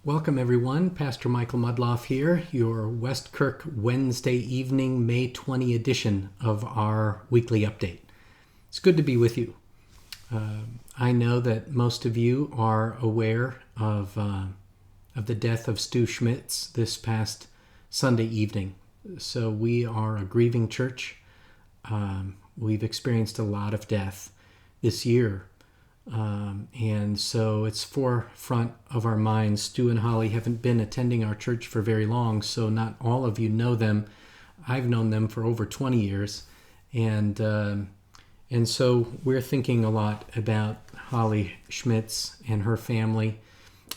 Welcome everyone, Pastor Michael Mudloff here, your Westkirk Wednesday evening May 20 edition of our weekly update. It's good to be with you. I know that most of you are aware of the death of Stu Schmitz this past Sunday evening. So we are a grieving church. We've experienced a lot of death this year. And so it's forefront of our minds. Stu and Holly haven't been attending our church for very long, so not all of you know them. I've known them for over 20 years. And so we're thinking a lot about Holly Schmitz and her family,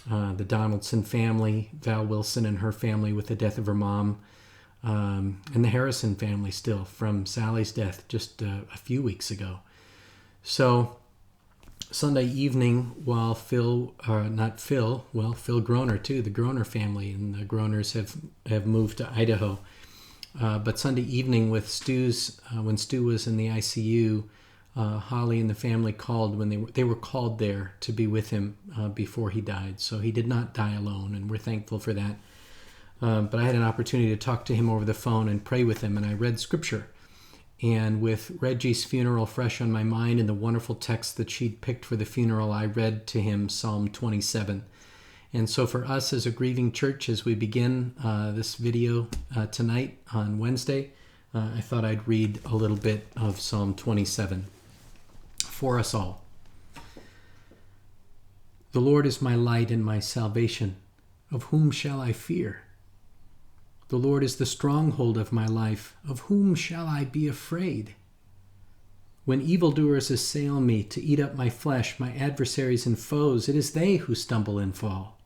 the Donaldson family, Val Wilson and her family with the death of her mom, and the Harrison family still from Sally's death just a few weeks ago. So Sunday evening, while Phil Groner too, the Groner family, and the Groners have moved to Idaho. But Sunday evening with when Stu was in the ICU, Holly and the family called when they were called there to be with him before he died. So he did not die alone, and we're thankful for that. But I had an opportunity to talk to him over the phone and pray with him, and I read scripture. And with Reggie's funeral fresh on my mind and the wonderful text that she'd picked for the funeral, I read to him Psalm 27. And so for us as a grieving church, as we begin this video tonight on Wednesday, I thought I'd read a little bit of Psalm 27 for us all. The Lord is my light and my salvation. Of whom shall I fear? The Lord is the stronghold of my life. Of whom shall I be afraid? When evildoers assail me to eat up my flesh, my adversaries and foes, it is they who stumble and fall.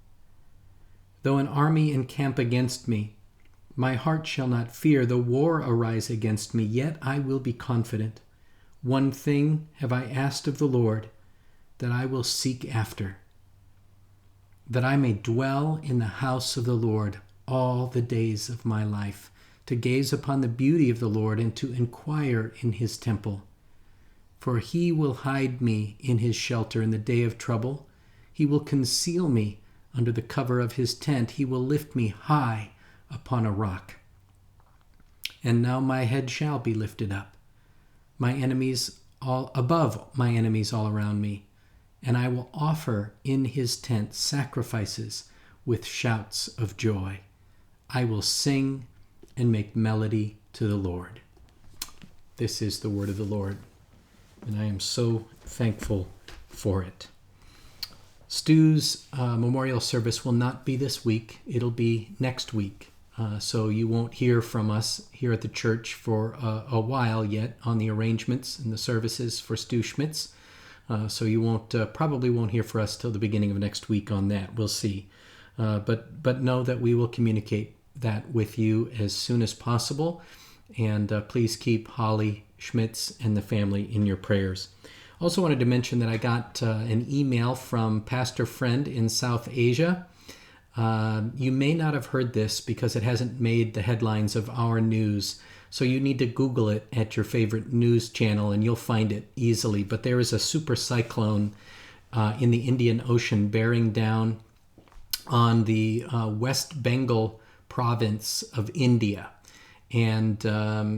Though an army encamp against me, my heart shall not fear. Though war arise against me, yet I will be confident. One thing have I asked of the Lord, that I will seek after, that I may dwell in the house of the Lord all the days of my life, to gaze upon the beauty of the Lord and to inquire in his temple. For he will hide me in his shelter in the day of trouble. He will conceal me under the cover of his tent. He will lift me high upon a rock. And now my head shall be lifted up, my enemies all around me, and I will offer in his tent sacrifices with shouts of joy. I will sing and make melody to the Lord. This is the word of the Lord, and I am so thankful for it. Stu's memorial service will not be this week. It'll be next week. So you won't hear from us here at the church for a while yet on the arrangements and the services for Stu Schmitz. So you probably won't hear from us till the beginning of next week on that. We'll see. But know that we will communicate that with you as soon as possible. And please keep Holly Schmitz and the family in your prayers. Also wanted to mention that I got an email from Pastor Friend in South Asia. You may not have heard this because it hasn't made the headlines of our news. So you need to Google it at your favorite news channel and you'll find it easily. But there is a super cyclone in the Indian Ocean bearing down on the West Bengal province of India. And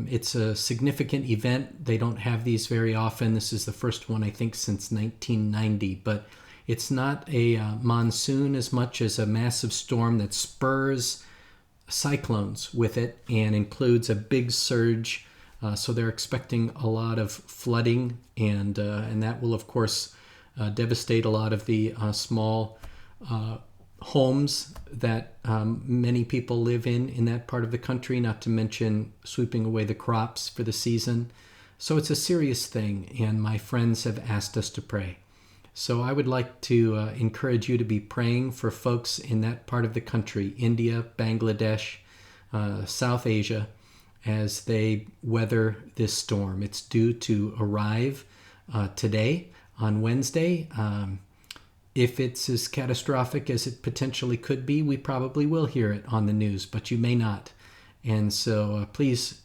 it's a significant event. They don't have these very often. This is the first one, I think, since 1990. But it's not a monsoon as much as a massive storm that spurs cyclones with it and includes a big surge. So they're expecting a lot of flooding, and that will, of course, devastate a lot of the small homes that many people live in that part of the country, not to mention sweeping away the crops for the season. So it's a serious thing, and my friends have asked us to pray. So I would like to encourage you to be praying for folks in that part of the country, India, Bangladesh, South Asia, as they weather this storm. It's due to arrive today on Wednesday. If it's as catastrophic as it potentially could be, we probably will hear it on the news, but you may not. And so please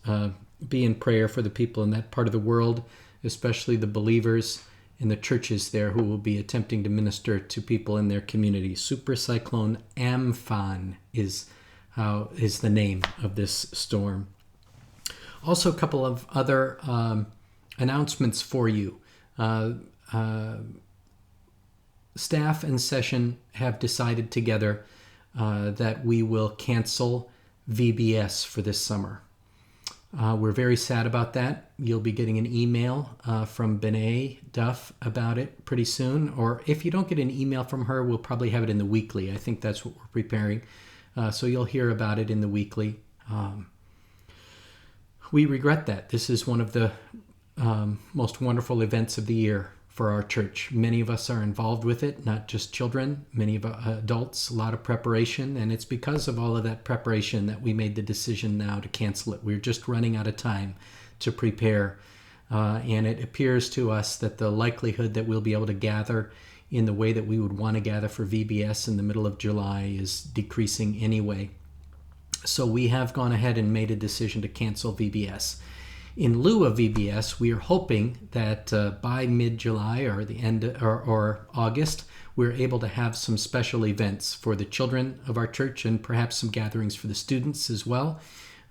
be in prayer for the people in that part of the world, especially the believers in the churches there who will be attempting to minister to people in their community. Supercyclone Amphan is the name of this storm. Also, a couple of other announcements for you. Staff and session have decided together that we will cancel VBS for this summer. We're very sad about that. You'll be getting an email from Benet Duff about it pretty soon. Or if you don't get an email from her, we'll probably have it in the weekly. I think that's what we're preparing. So you'll hear about it in the weekly. We regret that. This is one of the most wonderful events of the year for our church. Many of us are involved with it, not just children, many of adults, a lot of preparation, and it's because of all of that preparation that we made the decision now to cancel it. We're just running out of time to prepare, and it appears to us that the likelihood that we'll be able to gather in the way that we would want to gather for VBS in the middle of July is decreasing anyway. So we have gone ahead and made a decision to cancel VBS. In lieu of VBS, we are hoping that by mid-July or the end or August, we're able to have some special events for the children of our church and perhaps some gatherings for the students as well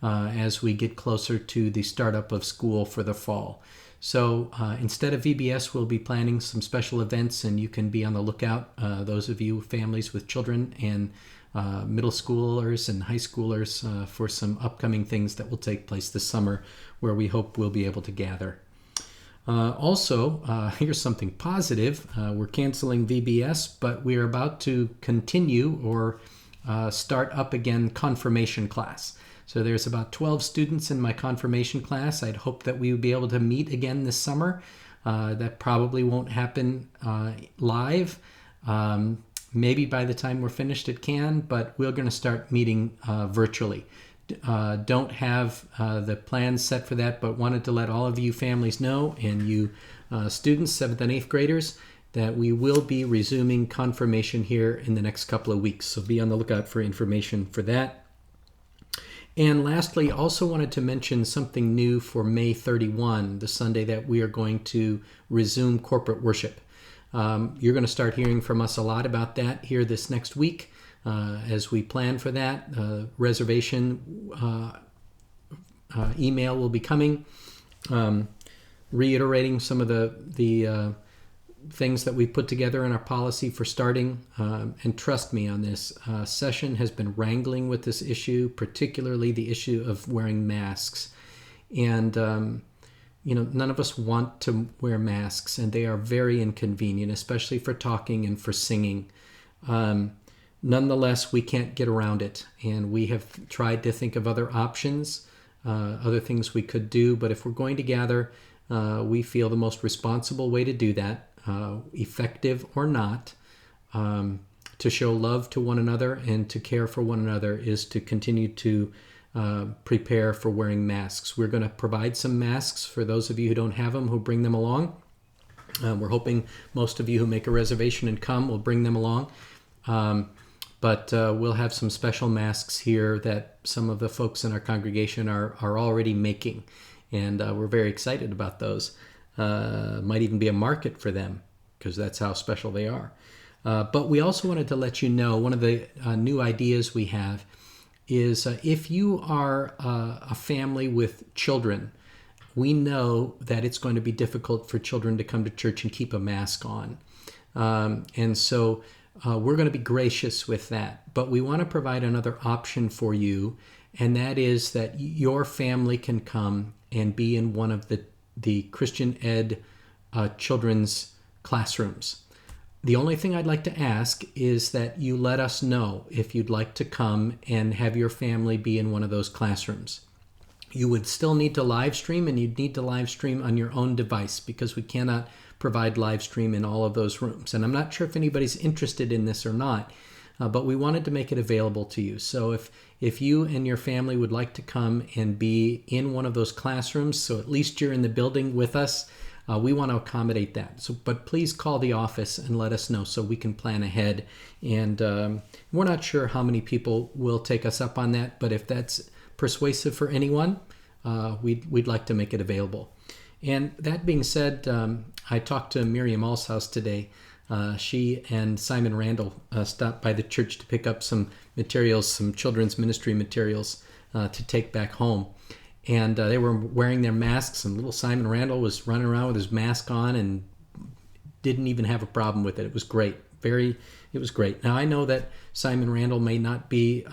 as we get closer to the startup of school for the fall. So instead of VBS, we'll be planning some special events, and you can be on the lookout, those of you families with children and middle schoolers and high schoolers, for some upcoming things that will take place this summer where we hope we'll be able to gather. Also, here's something positive. We're canceling VBS, but we're about to continue or start up again confirmation class. So there's about 12 students in my confirmation class. I'd hope that we would be able to meet again this summer. That probably won't happen live. Maybe by the time we're finished it can, but we're going to start meeting virtually. Don't have the plans set for that, but wanted to let all of you families know, and you students, 7th and 8th graders, that we will be resuming confirmation here in the next couple of weeks. So be on the lookout for information for that. And lastly, also wanted to mention something new for May 31, the Sunday that we are going to resume corporate worship. You're going to start hearing from us a lot about that here this next week as we plan for that. Reservation email will be coming, reiterating some of the things that we put together in our policy for starting. And trust me on this, session has been wrangling with this issue, particularly the issue of wearing masks. And none of us want to wear masks, and they are very inconvenient, especially for talking and for singing. Nonetheless, we can't get around it, and we have tried to think of other options, other things we could do. But if we're going to gather, we feel the most responsible way to do that, effective or not, to show love to one another and to care for one another, is to continue to prepare for wearing masks. We're going to provide some masks for those of you who don't have them, who bring them along. We're hoping most of you who make a reservation and come will bring them along. But we'll have some special masks here that some of the folks in our congregation are already making. And we're very excited about those. Might even be a market for them, because that's how special they are. But we also wanted to let you know, one of the new ideas we have is if you are a family with children, we know that it's going to be difficult for children to come to church and keep a mask on. And so we're going to be gracious with that. But we want to provide another option for you, and that is that your family can come and be in one of the Christian Ed children's classrooms. The only thing I'd like to ask is that you let us know if you'd like to come and have your family be in one of those classrooms. You would still need to live stream, and you'd need to live stream on your own device, because we cannot provide live stream in all of those rooms. And I'm not sure if anybody's interested in this or not, but we wanted to make it available to you. So if you and your family would like to come and be in one of those classrooms, so at least you're in the building with us, we want to accommodate that. So, but please call the office and let us know so we can plan ahead. And we're not sure how many people will take us up on that, but if that's persuasive for anyone, we'd like to make it available. And that being said, I talked to Miriam Alshouse today. She and Simon Randall stopped by the church to pick up some materials, some children's ministry materials to take back home. And they were wearing their masks, and little Simon Randall was running around with his mask on and didn't even have a problem with it. It was great. It was great. Now, I know that Simon Randall may not be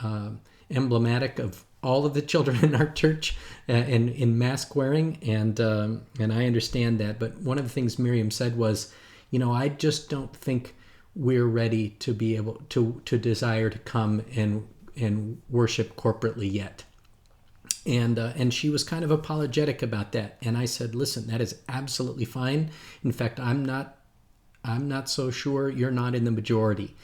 emblematic of all of the children in our church in mask wearing, and I understand that. But one of the things Miriam said was, I just don't think we're ready to be able to desire to come and worship corporately yet. And she was kind of apologetic about that. And I said, listen, that is absolutely fine. In fact, I'm not so sure you're not in the majority.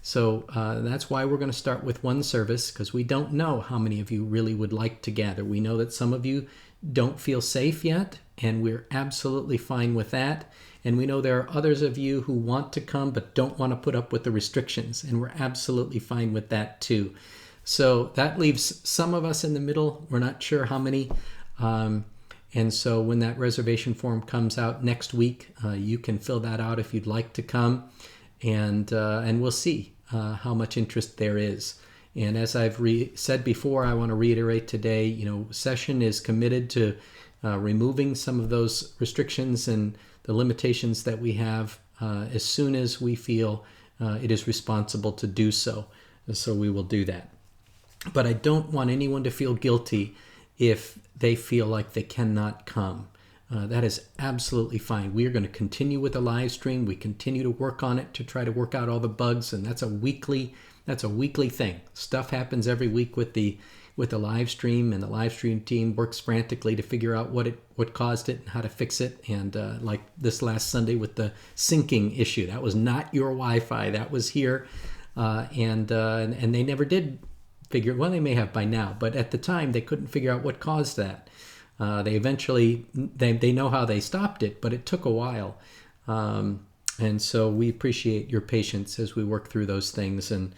So that's why we're going to start with one service, because we don't know how many of you really would like to gather. We know that some of you don't feel safe yet, and we're absolutely fine with that. And we know there are others of you who want to come but don't want to put up with the restrictions, and we're absolutely fine with that too. So that leaves some of us in the middle. We're not sure how many. And so when that reservation form comes out next week, you can fill that out if you'd like to come, and we'll see how much interest there is. And as I've said before, I want to reiterate today, Session is committed to removing some of those restrictions and the limitations that we have as soon as we feel it is responsible to do so. And so we will do that. But I don't want anyone to feel guilty if they feel like they cannot come. That is absolutely fine. We are going to continue with the live stream. We continue to work on it to try to work out all the bugs, and that's a weekly thing. Stuff happens every week with the live stream, and the live stream team works frantically to figure out what caused it and how to fix it. And like this last Sunday with the syncing issue, that was not your Wi-Fi. That was here, and they never did figure. Well, they may have by now, but at the time they couldn't figure out what caused that. They eventually they know how they stopped it, but it took a while. And so we appreciate your patience as we work through those things, and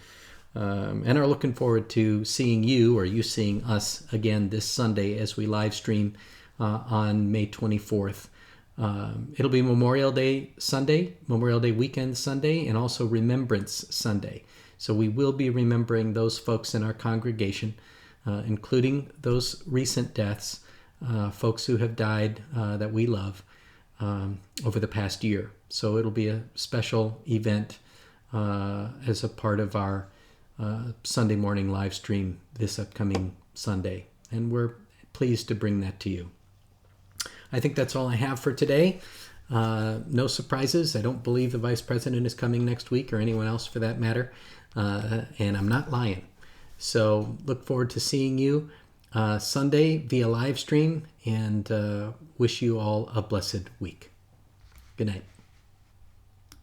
are looking forward to seeing you, or you seeing us again this Sunday as we live stream on May 24th. It'll be Memorial Day Sunday, Memorial Day weekend Sunday, and also Remembrance Sunday. So we will be remembering those folks in our congregation, including those recent deaths, folks who have died that we love over the past year. So it'll be a special event as a part of our Sunday morning live stream this upcoming Sunday. And we're pleased to bring that to you. I think that's all I have for today. No surprises. I don't believe the Vice President is coming next week, or anyone else for that matter. And I'm not lying. So look forward to seeing you Sunday via live stream, and wish you all a blessed week. Good night.